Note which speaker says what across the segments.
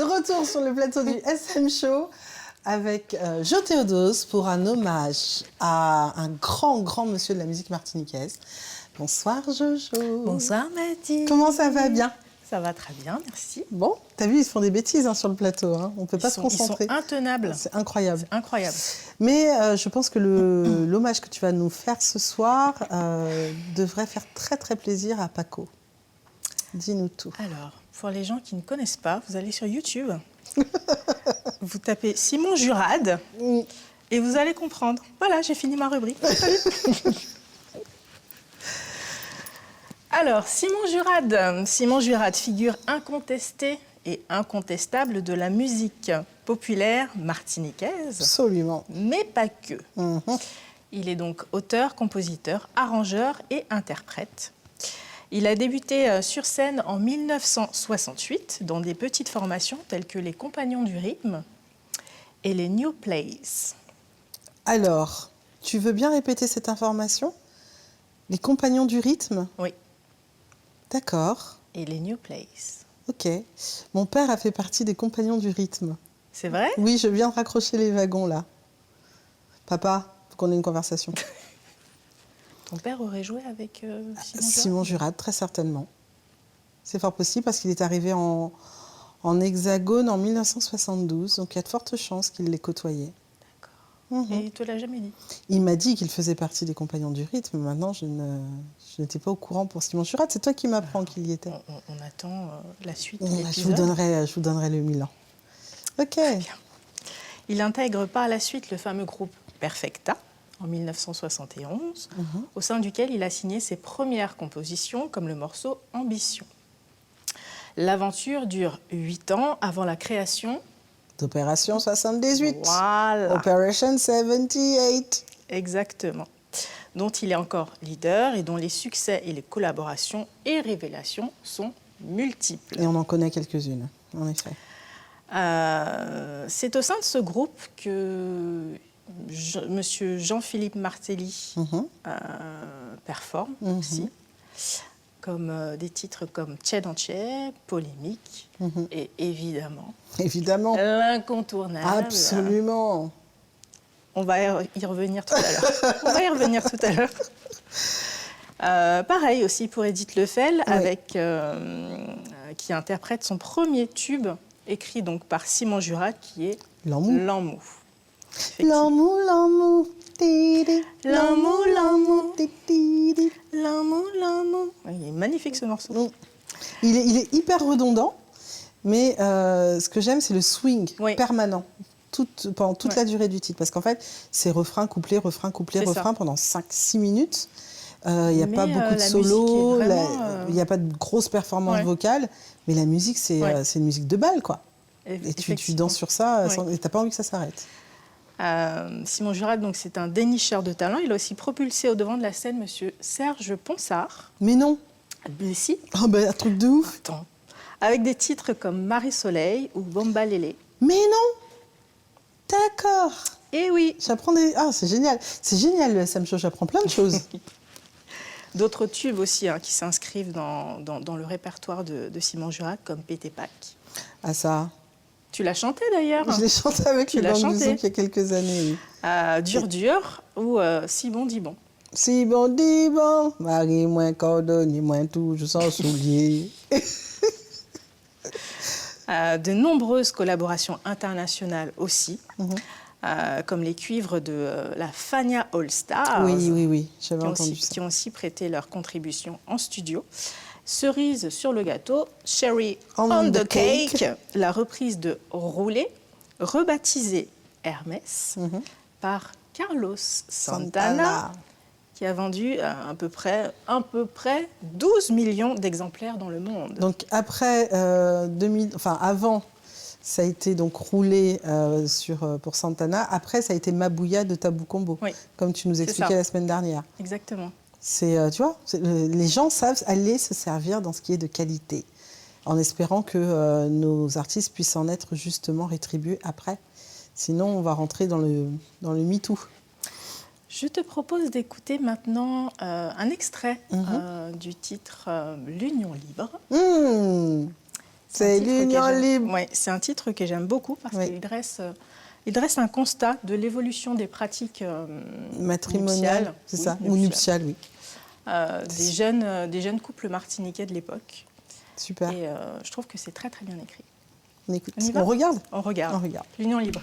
Speaker 1: De retour sur le plateau du SM Show avec Jo Théodose pour un hommage à un grand monsieur de la musique martiniquaise. Bonsoir Jojo.
Speaker 2: Bonsoir Maddy.
Speaker 1: Comment ça va? Bien?
Speaker 2: Ça va très bien, merci.
Speaker 1: Bon, t'as vu, ils se font des bêtises sur le plateau. Hein. On ne peut pas se concentrer.
Speaker 2: Ils sont intenables.
Speaker 1: C'est incroyable.
Speaker 2: C'est incroyable.
Speaker 1: Mais je pense que l'hommage que tu vas nous faire ce soir devrait faire très plaisir à Paco. Dis-nous tout.
Speaker 2: Alors, pour les gens qui ne connaissent pas, vous allez sur YouTube, vous tapez Simon Jurade et vous allez comprendre. Voilà, j'ai fini ma rubrique. Salut. Alors, Simon Jurade, figure incontestée et incontestable de la musique populaire martiniquaise.
Speaker 1: Absolument.
Speaker 2: Mais pas que. Il est donc auteur, compositeur, arrangeur et interprète. Il a débuté sur scène en 1968 dans des petites formations telles que les Compagnons du Rythme et les New Plays.
Speaker 1: Alors, tu veux bien répéter cette information? Les Compagnons du Rythme?
Speaker 2: Oui.
Speaker 1: D'accord.
Speaker 2: Et les New Plays.
Speaker 1: Ok. Mon père a fait partie des Compagnons du Rythme.
Speaker 2: C'est vrai?
Speaker 1: Oui, je viens de raccrocher les wagons là. Papa, faut qu'on ait une conversation.
Speaker 2: Ton père aurait joué avec
Speaker 1: Simon Jurade, très certainement. C'est fort possible parce qu'il est arrivé en Hexagone en 1972, donc il y a de fortes chances qu'il l'ait côtoyé.
Speaker 2: D'accord. Et il ne te l'a jamais dit?
Speaker 1: Il m'a dit qu'il faisait partie des Compagnons du Rythme, mais maintenant je n'étais pas au courant pour Simon Jurade. C'est toi qui m'apprends qu'il y était.
Speaker 2: On attend la suite de
Speaker 1: Je
Speaker 2: l'épisode.
Speaker 1: vous donnerai le Milan. Ok.
Speaker 2: Très bien. Il intègre par la suite le fameux groupe Perfecta en 1971, au sein duquel il a signé ses premières compositions, comme le morceau Ambition. L'aventure dure 8 ans avant la création
Speaker 1: d'Opération 78.
Speaker 2: Voilà.
Speaker 1: Operation 78.
Speaker 2: Exactement. Dont il est encore leader et dont les succès et les collaborations et révélations sont multiples.
Speaker 1: Et on en connaît quelques-unes, en effet.
Speaker 2: C'est au sein de ce groupe que Monsieur Jean-Philippe Martelly performe aussi, comme des titres comme Tché dans Tché, Polémique et évidemment l'incontournable.
Speaker 1: Absolument.
Speaker 2: On va y revenir tout à l'heure. Pareil aussi pour Edith Lefel, qui interprète son premier tube, écrit donc par Simon Jurade, qui est L'Emmou.
Speaker 1: L'Emmou, l'Emmou,
Speaker 2: L'Emmou, l'Emmou, l'Emmou. Il est magnifique ce morceau.
Speaker 1: Il est hyper redondant, mais ce que j'aime, c'est le swing permanent. Pendant toute la durée du titre. Parce qu'en fait, c'est refrain, couplet, refrain, pendant 5-6 minutes. Il n'y a pas beaucoup de solos, il n'y a pas de grosses performances vocales, mais la musique, c'est une musique de bal, quoi. Et tu danses sur ça, et tu n'as pas envie que ça s'arrête.
Speaker 2: Simon Jurade, donc, c'est un dénicheur de talent. Il a aussi propulsé au devant de la scène Monsieur Serge Ponsard.
Speaker 1: Mais non.
Speaker 2: Mais si.
Speaker 1: Oh ben, un truc de ouf.
Speaker 2: Attends. Avec des titres comme Marie-Soleil ou Bomba Lélé.
Speaker 1: Mais non. D'accord.
Speaker 2: Eh oui.
Speaker 1: J'apprends des... Ah, c'est génial. C'est génial le SM Show, j'apprends plein de choses.
Speaker 2: D'autres tubes aussi qui s'inscrivent dans le répertoire de Simon Jurade, comme Pété Pâques.
Speaker 1: Ah ça.
Speaker 2: Tu l'as chanté d'ailleurs.
Speaker 1: Je l'ai chanté avec le Band du Zouk il y a quelques années. Oui.
Speaker 2: Dur Dur ou Si bon dit bon.
Speaker 1: Si bon dit bon, Marie moins cordonnier moins tout, je sens soulier.
Speaker 2: De nombreuses collaborations internationales aussi, comme les cuivres de la Fania All Stars.
Speaker 1: Oui, j'avais entendu ça.
Speaker 2: Qui ont aussi prêté leur contribution en studio. Cerise sur le gâteau, Cherry on the cake, la reprise de Roulé, rebaptisée Hermès par Carlos Santana, qui a vendu à peu près 12 millions d'exemplaires dans le monde.
Speaker 1: Donc après avant, ça a été donc Roulé pour Santana. Après, ça a été Mabouya de Tabou Combo, comme tu nous expliquais la semaine dernière.
Speaker 2: Exactement.
Speaker 1: Tu vois, les gens savent aller se servir dans ce qui est de qualité, en espérant que nos artistes puissent en être justement rétribués après. Sinon, on va rentrer dans le MeToo.
Speaker 2: Je te propose d'écouter maintenant un extrait du titre L'Union libre.
Speaker 1: C'est l'union libre.
Speaker 2: Oui, c'est un titre que j'aime beaucoup parce qu'il dresse un constat de l'évolution des pratiques
Speaker 1: matrimoniales, c'est ça, ou nuptiales, oui.
Speaker 2: Des jeunes couples martiniquais de l'époque.
Speaker 1: Super.
Speaker 2: Et je trouve que c'est très très bien écrit.
Speaker 1: On écoute. On regarde ?
Speaker 2: On regarde. L'union libre.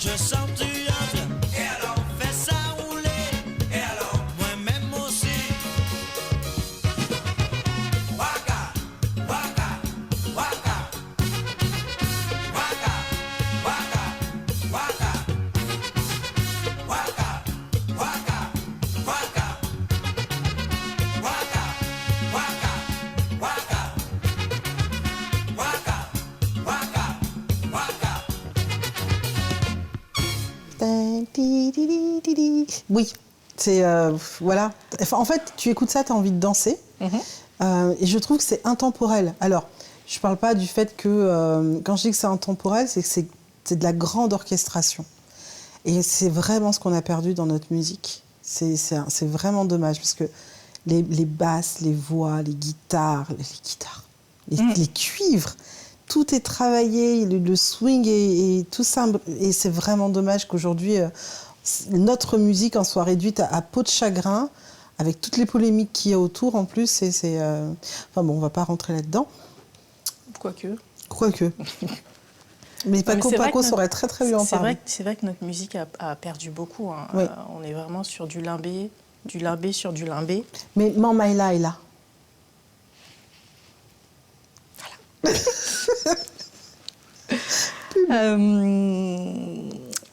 Speaker 3: je sens tu entres. Et alors, fais ça rouler. Et alors, moi-même aussi. Waka, waka, waka. Waka, waka, waka. Waka, waka, waka. Waka, waka, waka. Waka, waka, waka.
Speaker 1: Oui, c'est voilà. Enfin, en fait, tu écoutes ça, tu as envie de danser. Et je trouve que c'est intemporel. Alors, je ne parle pas du fait que, quand je dis que c'est intemporel, c'est que c'est de la grande orchestration. Et c'est vraiment ce qu'on a perdu dans notre musique. C'est vraiment dommage, parce que les basses, les voix, les guitares, les cuivres, tout est travaillé, le swing et tout ça. Et c'est vraiment dommage qu'aujourd'hui, notre musique en soit réduite à peau de chagrin, avec toutes les polémiques qu'il y a autour. En plus, enfin bon, on ne va pas rentrer là-dedans. Quoique. Mais Paco saurait très très bien en parler.
Speaker 2: C'est vrai que notre musique a perdu beaucoup. Hein.
Speaker 1: Oui.
Speaker 2: On est vraiment sur du limbé sur du limbé.
Speaker 1: Mais Mamaïla est là.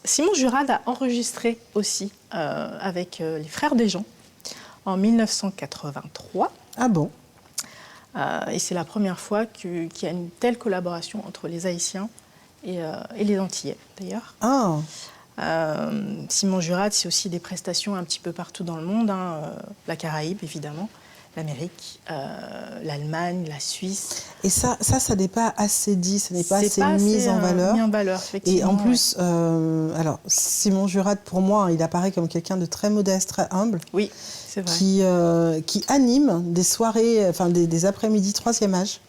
Speaker 2: Simon Jurade a enregistré aussi avec les Frères Desjans en 1983.
Speaker 1: Ah bon?
Speaker 2: Et c'est la première fois qu'il y a une telle collaboration entre les Haïtiens et les Antillais, d'ailleurs.
Speaker 1: Ah.
Speaker 2: Simon Jurade, c'est aussi des prestations un petit peu partout dans le monde, hein, la Caraïbe, évidemment, l'Amérique, l'Allemagne, la Suisse.
Speaker 1: Et ça n'est pas assez dit, ça n'est pas assez mis en valeur.
Speaker 2: Mis en valeur, effectivement.
Speaker 1: Et en plus, alors, Simon Jurade, pour moi, il apparaît comme quelqu'un de très modeste, très humble.
Speaker 2: Oui, c'est vrai.
Speaker 1: Qui anime des soirées, enfin des après-midi 3e âge.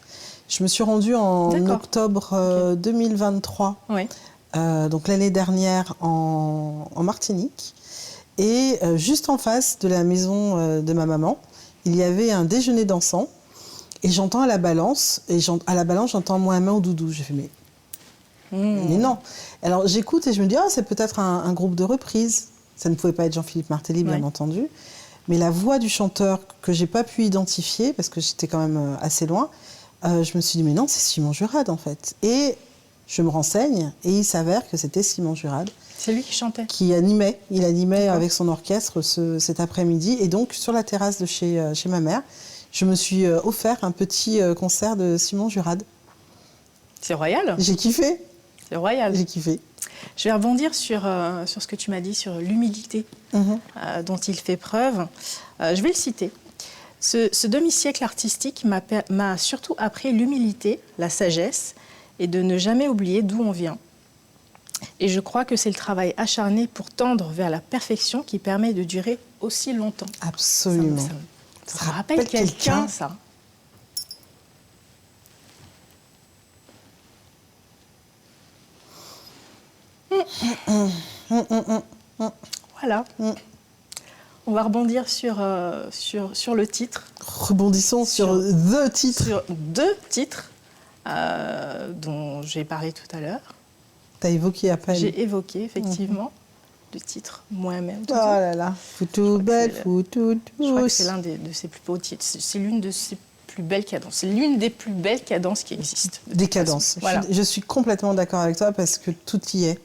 Speaker 1: Je me suis rendue en octobre 2023,
Speaker 2: oui.
Speaker 1: Donc l'année dernière en Martinique. Et juste en face de la maison de ma maman, il y avait un déjeuner dansant. Et j'entends à la balance, j'entends Mohamed ou Doudou. J'ai fait, mais non. Alors j'écoute et je me dis, c'est peut-être un groupe de reprise. Ça ne pouvait pas être Jean-Philippe Martelly, bien entendu. Mais la voix du chanteur que j'ai pas pu identifier, parce que j'étais quand même assez loin, je me suis dit, mais non, c'est Simon Jurade, en fait. Et je me renseigne, et il s'avère que c'était Simon Jurade.
Speaker 2: C'est lui qui chantait.
Speaker 1: Il animait avec son orchestre cet après-midi. Et donc, sur la terrasse de chez ma mère, je me suis offert un petit concert de Simon Jurade.
Speaker 2: C'est royal.
Speaker 1: J'ai kiffé.
Speaker 2: C'est royal.
Speaker 1: J'ai kiffé.
Speaker 2: Je vais rebondir sur ce que tu m'as dit, sur l'humilité dont il fait preuve. Je vais le citer. Ce demi-siècle artistique m'a surtout appris l'humilité, la sagesse, et de ne jamais oublier d'où on vient. Et je crois que c'est le travail acharné pour tendre vers la perfection qui permet de durer aussi longtemps.
Speaker 1: Absolument.
Speaker 2: Ça me rappelle quelqu'un, ça. Voilà. On va rebondir sur le titre.
Speaker 1: Rebondissons sur the titre.
Speaker 2: Sur deux titres dont j'ai parlé tout à l'heure.
Speaker 1: Tu as évoqué à peine.
Speaker 2: J'ai évoqué, effectivement, le titre Moi-même.
Speaker 1: Oh là là, foutou belle, foutou douce.
Speaker 2: Je crois que c'est l'un de ses plus beaux titres. C'est l'une de ses plus belles cadences. C'est l'une des plus belles cadences qui existent.
Speaker 1: Des cadences. Voilà. Je suis complètement d'accord avec toi parce que tout y est.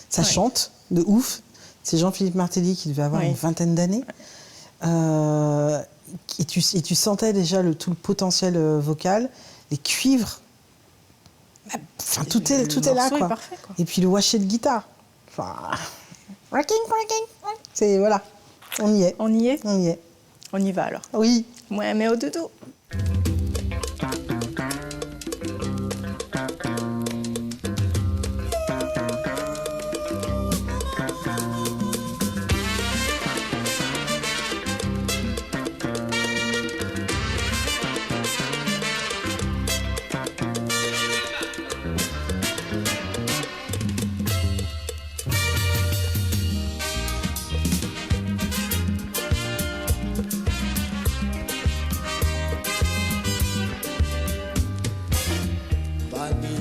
Speaker 1: Ça chante de ouf. C'est Jean-Philippe Martelly qui devait avoir une vingtaine d'années. Et tu sentais déjà tout le potentiel vocal, les cuivres. Enfin, tout est là, quoi.
Speaker 2: Parfait, quoi.
Speaker 1: Et puis le washer de guitare. Enfin, c'est voilà, on y est.
Speaker 2: On y est.
Speaker 1: On y est.
Speaker 2: On y va alors.
Speaker 1: Oui.
Speaker 2: Ouais, mais au dodo.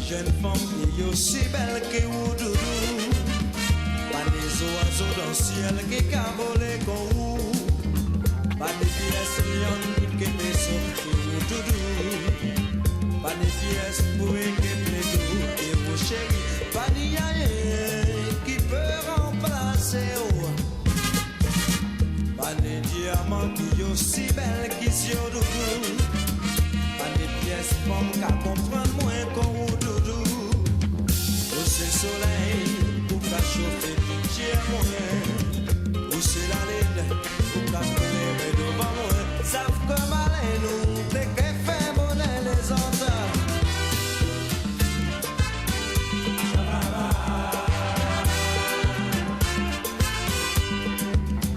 Speaker 3: Jeune femme qui est aussi belle que vous, doudou. ciel qui cabole con ou pas de pièces lion qui te sorti ou doudou pas de pièces pour que plaido et vos chéris pas de rien qui peut remplacer pas de diamants qui aussi belle qui sur doudou pas de pièces pour qu'à comprendre moins qu'on ou doudou ou c'est soleil pour qu'à chauffer j'ai moins ou c'est la lune pour qu'à éclairer devant moi savent que malin nous dès qu'elle fait bonnet les autres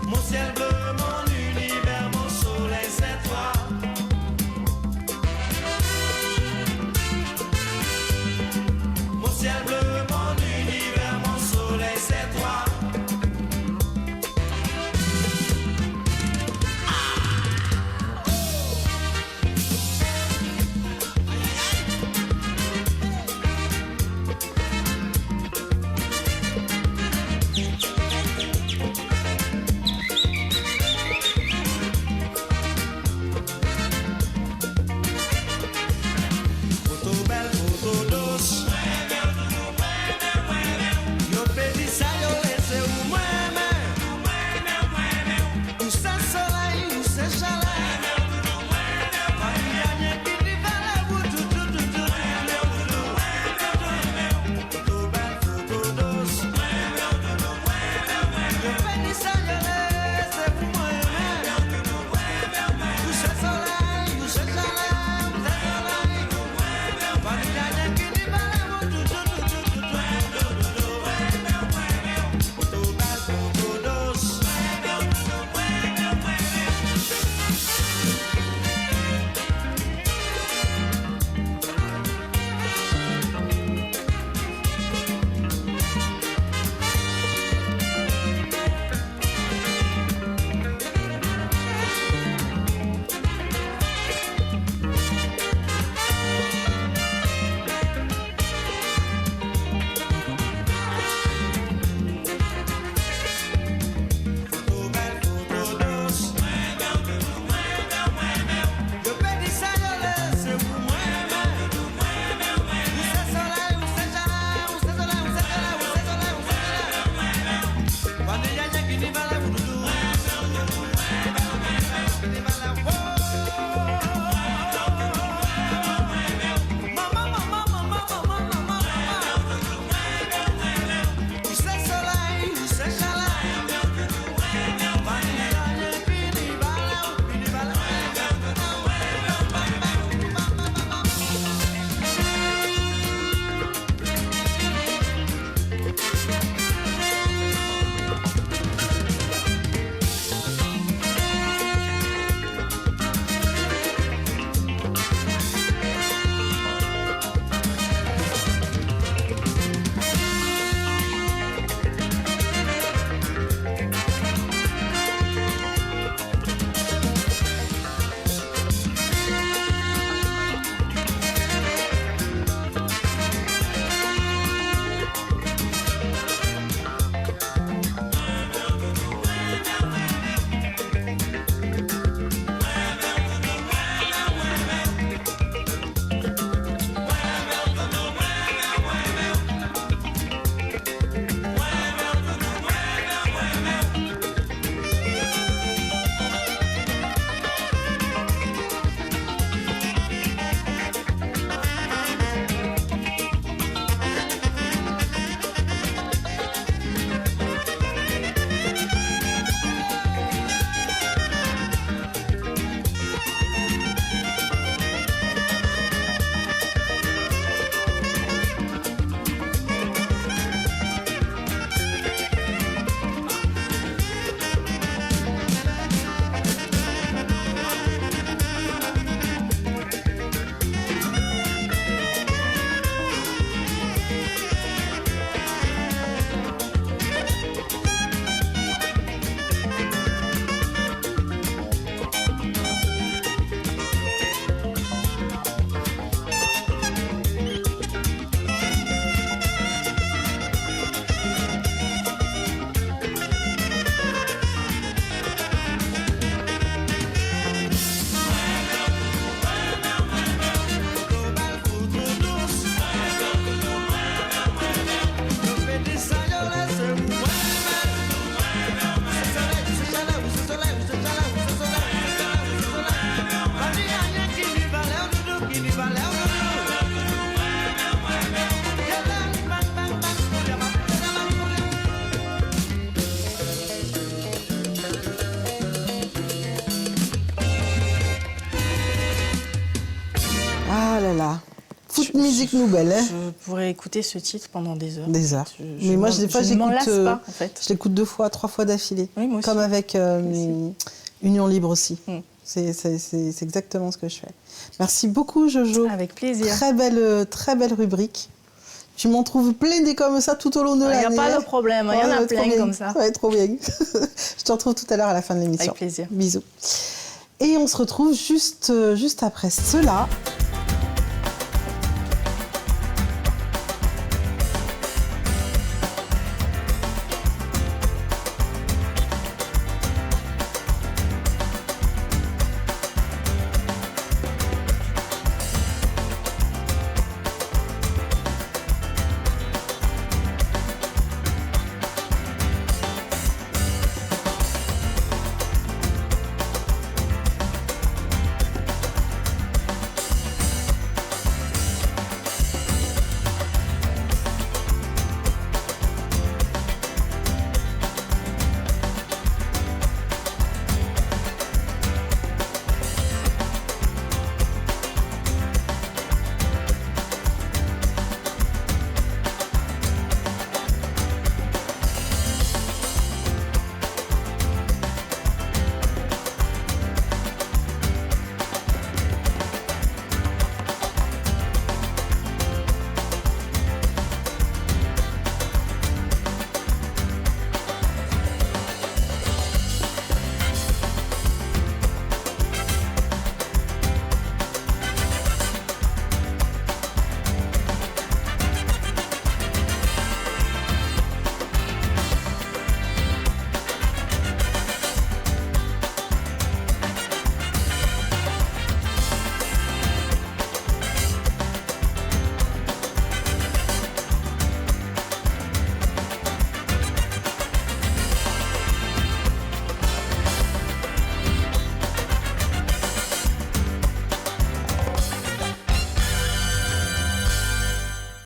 Speaker 3: mon ciel bleu mon univers mon soleil c'est toi
Speaker 1: musique nouvelle. Hein.
Speaker 2: Je pourrais écouter ce titre pendant des heures.
Speaker 1: Des heures. Mais moi, des fois,
Speaker 2: je m'en lasse pas, en fait.
Speaker 1: Je l'écoute 2 fois, 3 fois d'affilée.
Speaker 2: Oui, moi aussi.
Speaker 1: Comme avec Union Libre aussi. C'est exactement ce que je fais. Merci beaucoup, Jojo.
Speaker 2: Avec plaisir.
Speaker 1: Très belle rubrique. Tu m'en trouves plein des comme ça tout au long de l'année.
Speaker 2: Il n'y a pas de problème, il y en a plein comme ça.
Speaker 1: Ça va être trop bien. Je te retrouve tout à l'heure à la fin de l'émission.
Speaker 2: Avec plaisir.
Speaker 1: Bisous. Et on se retrouve juste après cela.